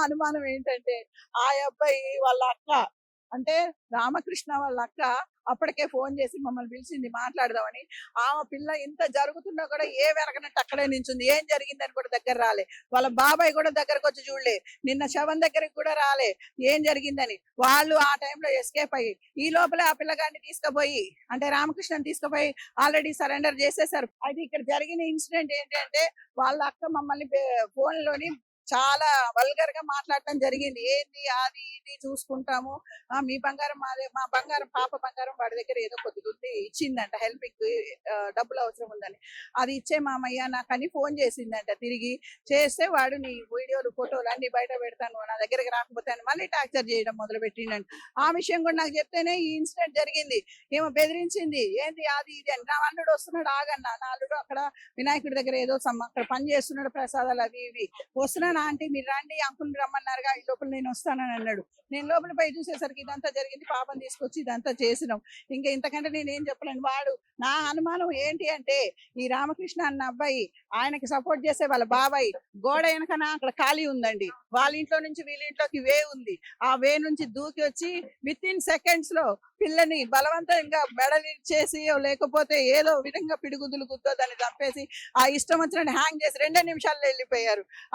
అనుమానం ఏంటంటే ఆ అబ్బాయి వాళ్ళ అక్క అంటే రామకృష్ణ వాళ్ళ అక్క అప్పటికే ఫోన్ చేసి మమ్మల్ని పిలిచింది మాట్లాడదామని. ఆమె పిల్ల ఇంత జరుగుతున్నా కూడా ఏ వెరగనట్టు అక్కడే నించుంది. ఏం జరిగిందని కూడా దగ్గర రాలే. వాళ్ళ బాబాయ్ కూడా దగ్గరకు వచ్చి చూడలే. నిన్న శవం దగ్గరికి కూడా రాలే ఏం జరిగిందని. వాళ్ళు ఆ టైంలో ఎస్కేప్ అయ్యి ఈ లోపలే ఆ పిల్లగాడిని తీసుకుపోయి అంటే రామకృష్ణని తీసుకుపోయి ఆల్రెడీ సరెండర్ చేసేసారు. అయితే ఇక్కడ జరిగిన ఇన్సిడెంట్ ఏంటంటే వాళ్ళ అక్క మమ్మల్ని ఫోన్ లోని చాలా వల్గర్ గా మాట్లాడటం జరిగింది. ఏంది అది ఇది చూసుకుంటాము, మీ బంగారం మాదే, మా బంగారం పాప బంగారం వాడి దగ్గర ఏదో కొద్దిగా ఉంది ఇచ్చిందంట హెల్పింగ్, డబ్బులు అవసరం ఉందని. అది ఇచ్చే మామయ్య నాకని ఫోన్ చేసిందంట. తిరిగి చేస్తే వాడు నీ వీడియోలు ఫోటోలు అన్ని బయట పెడతాను, నా దగ్గరికి రాకపోతే అని మళ్ళీ టార్చర్ చేయడం మొదలు పెట్టిండంట. ఆ విషయం కూడా నాకు చెప్తేనే ఈ ఇన్సిడెంట్ జరిగింది. ఏమో బెదిరించింది ఏంది అది ఇది అని. నా అల్లుడు వస్తున్నాడు ఆగన్నా, నా అల్లుడు అక్కడ వినాయకుడి దగ్గర ఏదో అక్కడ పని చేస్తున్నాడు, ప్రసాదాలు అవి ఇవి వస్తున్నాను ఆంటీ మీరు రండి అంకుల్ రమ్మన్నారుగా, ఈ లోపల నేను వస్తానని అన్నాడు. నేను లోపల పోయి చూసేసరికి ఇదంతా జరిగింది. పాపం తీసుకొచ్చి ఇదంతా చేసినాం. ఇంకా ఇంతకంటే నేనేం చెప్పలేను. వాడు నా అనుమానం ఏంటి అంటే ఈ రామకృష్ణ అన్న అబ్బాయి ఆయనకి సపోర్ట్ చేసే వాళ్ళ బాబాయ్ గోడ వెనకన అక్కడ ఖాళీ ఉందండి. వాళ్ళ ఇంట్లో నుంచి వీళ్ళ ఇంట్లోకి వే ఉంది. ఆ వే నుంచి దూకి వచ్చి విత్ ఇన్ సెకండ్స్ లో పిల్లని బలవంతంగా చేసి లేకపోతే ఏదో విధంగా పిడుగుదులు గుద్దో దాన్ని చంపేసి ఆ ఇష్టం వచ్చినట్టు హ్యాంగ్ చేసి 2 నిమిషాల్లో వెళ్ళిపోయారు.